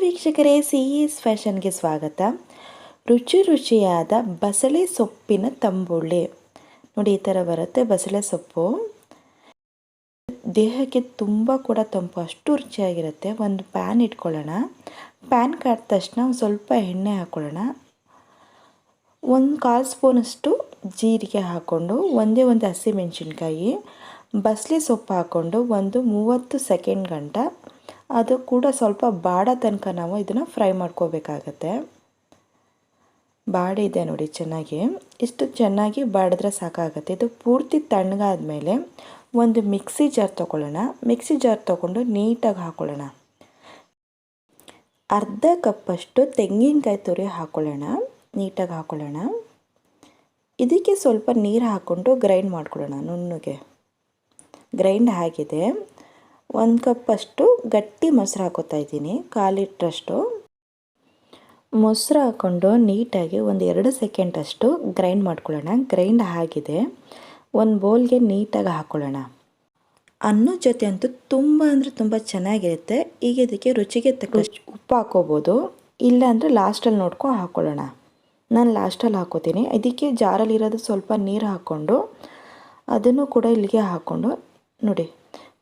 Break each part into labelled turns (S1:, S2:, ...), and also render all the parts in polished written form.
S1: ವೀಕ್ಷಕರೇ, CES ಫ್ಯಾಷನ್ಗೆ ಸ್ವಾಗತ. ರುಚಿ ರುಚಿಯಾದ ಬಸಳೆ ಸೊಪ್ಪಿನ ತಂಬುಳಿ ನೋಡಿ, ಈ ಥರ ಬರುತ್ತೆ. ಬಸಳೆ ಸೊಪ್ಪು ದೇಹಕ್ಕೆ ತುಂಬ ಕೂಡ ತಂಪು, ಅಷ್ಟು ರುಚಿಯಾಗಿರುತ್ತೆ. ಒಂದು ಪ್ಯಾನ್ ಇಟ್ಕೊಳ್ಳೋಣ. ಪ್ಯಾನ್ ಕಾದ ತಕ್ಷಣ ಒಂದು ಸ್ವಲ್ಪ ಎಣ್ಣೆ ಹಾಕ್ಕೊಳ್ಳೋಣ. ಒಂದು 1/4 ಸ್ಪೂನಷ್ಟು ಜೀರಿಗೆ ಹಾಕ್ಕೊಂಡು ಒಂದೇ ಒಂದು ಹಸಿಮೆಣಸಿನ್ಕಾಯಿ, ಬಸಳೆ ಸೊಪ್ಪು ಹಾಕ್ಕೊಂಡು ಒಂದು 30 ಸೆಕೆಂಡ್ ಗಂಟ ಅದು ಕೂಡ ಸ್ವಲ್ಪ ಬಾಡೋ ತನಕ ನಾವು ಇದನ್ನು ಫ್ರೈ ಮಾಡ್ಕೋಬೇಕಾಗತ್ತೆ. ಬಾಡಿದೆ ನೋಡಿ ಚೆನ್ನಾಗಿ. ಇಷ್ಟು ಚೆನ್ನಾಗಿ ಬಾಡಿದ್ರೆ ಸಾಕಾಗುತ್ತೆ. ಇದು ಪೂರ್ತಿ ತಣ್ಣಗಾದ ಮೇಲೆ ಒಂದು ಮಿಕ್ಸಿ ಜಾರ್ ತೊಗೊಳ್ಳೋಣ. ಮಿಕ್ಸಿ ಜಾರ್ ತೊಗೊಂಡು ನೀಟಾಗಿ ಹಾಕ್ಕೊಳ್ಳೋಣ. ಅರ್ಧ ಕಪ್ಪಷ್ಟು ತೆಂಗಿನಕಾಯಿ ತುರಿ ಹಾಕ್ಕೊಳ್ಳೋಣ. ನೀಟಾಗಿ ಹಾಕ್ಕೊಳ್ಳೋಣ. ಇದಕ್ಕೆ ಸ್ವಲ್ಪ ನೀರು ಹಾಕ್ಕೊಂಡು ಗ್ರೈಂಡ್ ಮಾಡ್ಕೊಳ್ಳೋಣ. ನುಣ್ಣಗೆ ಗ್ರೈಂಡ್ ಆಗಿದೆ. 1 ಕಪ್ಪಷ್ಟು ಗಟ್ಟಿ ಮೊಸರು ಹಾಕೋತಾ ಇದ್ದೀನಿ, 1/4 ಲೀಟ್ರಷ್ಟು ಮೊಸರು ಹಾಕ್ಕೊಂಡು ನೀಟಾಗಿ ಒಂದು 2 ಸೆಕೆಂಡಷ್ಟು ಗ್ರೈಂಡ್ ಮಾಡ್ಕೊಳ್ಳೋಣ. ಗ್ರೈಂಡ್ ಆಗಿದೆ. ಒಂದು ಬೌಲ್ಗೆ ನೀಟಾಗಿ ಹಾಕ್ಕೊಳ್ಳೋಣ. ಅನ್ನದ ಜೊತೆ ಅಂತೂ ತುಂಬ ಅಂದರೆ ತುಂಬ ಚೆನ್ನಾಗಿರುತ್ತೆ. ಈಗ ಇದಕ್ಕೆ ರುಚಿಗೆ ತಕ್ಕಷ್ಟು ಉಪ್ಪು ಹಾಕ್ಕೋಬೋದು, ಇಲ್ಲಾಂದರೆ ಲಾಸ್ಟಲ್ಲಿ ನೋಡ್ಕೊಂಡು ಹಾಕ್ಕೊಳ್ಳೋಣ. ನಾನು ಲಾಸ್ಟಲ್ಲಿ ಹಾಕ್ಕೋತೀನಿ. ಇದಕ್ಕೆ ಜಾರಲ್ಲಿರೋದು ಸ್ವಲ್ಪ ನೀರು ಹಾಕ್ಕೊಂಡು ಅದನ್ನು ಕೂಡ ಇಲ್ಲಿಗೆ ಹಾಕ್ಕೊಂಡು ನೋಡಿ,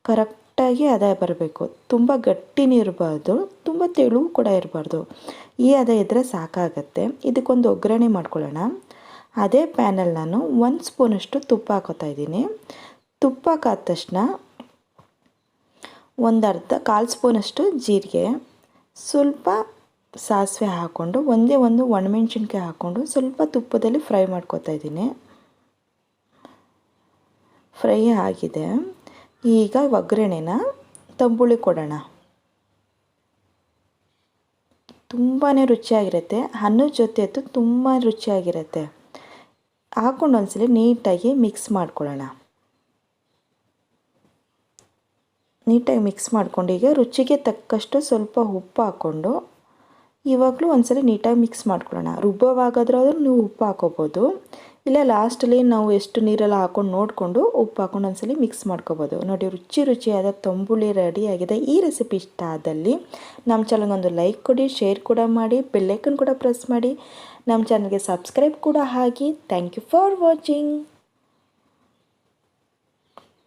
S1: ಕರೆಕ್ಟಾಗಿ ಹದ ಬರಬೇಕು. ತುಂಬ ಗಟ್ಟಿನೂ ಇರಬಾರ್ದು, ತುಂಬ ತೆಳು ಕೂಡ ಇರಬಾರ್ದು. ಈ ಹದ ಇದ್ದರೆ ಸಾಕಾಗತ್ತೆ. ಇದಕ್ಕೊಂದು ಒಗ್ಗರಣೆ ಮಾಡ್ಕೊಳ್ಳೋಣ. ಅದೇ ಪ್ಯಾನಲ್ಲಿ ನಾನು 1 ಸ್ಪೂನಷ್ಟು ತುಪ್ಪ ಹಾಕೋತಾ ಇದ್ದೀನಿ. ತುಪ್ಪ ಹಾಕಾದ ತಕ್ಷಣ ಒಂದು 1/4 ಸ್ಪೂನಷ್ಟು ಜೀರಿಗೆ, ಸ್ವಲ್ಪ ಸಾಸಿವೆ ಹಾಕ್ಕೊಂಡು ಒಂದೇ ಒಂದು ಒಣಮೆಣ್ಸಿನ್ಕಾಯಿ ಹಾಕ್ಕೊಂಡು ಸ್ವಲ್ಪ ತುಪ್ಪದಲ್ಲಿ ಫ್ರೈ ಮಾಡ್ಕೋತಾ ಇದ್ದೀನಿ. ಫ್ರೈ ಆಗಿದೆ. ಈಗ ಒಗ್ಗರಣೆನ ತಂಬುಳಿ ಕೊಡೋಣ. ತುಂಬಾ ರುಚಿಯಾಗಿರುತ್ತೆ. ಅನ್ನದ ಜೊತೆ ಅಂತೂ ತುಂಬ ರುಚಿಯಾಗಿರುತ್ತೆ. ಹಾಕ್ಕೊಂಡು ಒಂದ್ಸಲ ನೀಟಾಗಿ ಮಿಕ್ಸ್ ಮಾಡ್ಕೊಳ್ಳೋಣ. ನೀಟಾಗಿ ಮಿಕ್ಸ್ ಮಾಡ್ಕೊಂಡು ಈಗ ರುಚಿಗೆ ತಕ್ಕಷ್ಟು ಸ್ವಲ್ಪ ಉಪ್ಪು ಹಾಕ್ಕೊಂಡು ಇವಾಗಲೂ ಒಂದ್ಸಲ ನೀಟಾಗಿ ಮಿಕ್ಸ್ ಮಾಡ್ಕೊಳ್ಳೋಣ. ರುಬ್ಬವಾಗಾದ್ರೂ ನೀವು ಉಪ್ಪು ಹಾಕೋಬೋದು, ಇಲ್ಲ ಲಾಸ್ಟಲ್ಲಿ ನಾವು ಎಷ್ಟು ನೀರೆಲ್ಲ ಹಾಕ್ಕೊಂಡು ನೋಡಿಕೊಂಡು ಉಪ್ಪು ಹಾಕ್ಕೊಂಡು ಒಂದ್ಸಲ ಮಿಕ್ಸ್ ಮಾಡ್ಕೋಬೋದು. ನೋಡಿ, ರುಚಿಯಾದ ತಂಬುಳಿ ರೆಡಿಯಾಗಿದೆ. ಈ ರೆಸಿಪಿ ಇಷ್ಟ ಆದಲ್ಲಿ ನಮ್ಮ ಚಾನಲ್ಗೆ ಒಂದು ಲೈಕ್ ಕೊಡಿ, ಶೇರ್ ಕೂಡ ಮಾಡಿ, ಬೆಲ್ ಐಕನ್ ಕೂಡ ಪ್ರೆಸ್ ಮಾಡಿ, ನಮ್ಮ ಚಾನಲ್ಗೆ ಸಬ್ಸ್ಕ್ರೈಬ್ ಕೂಡ ಆಗಿ. Thank you for watching.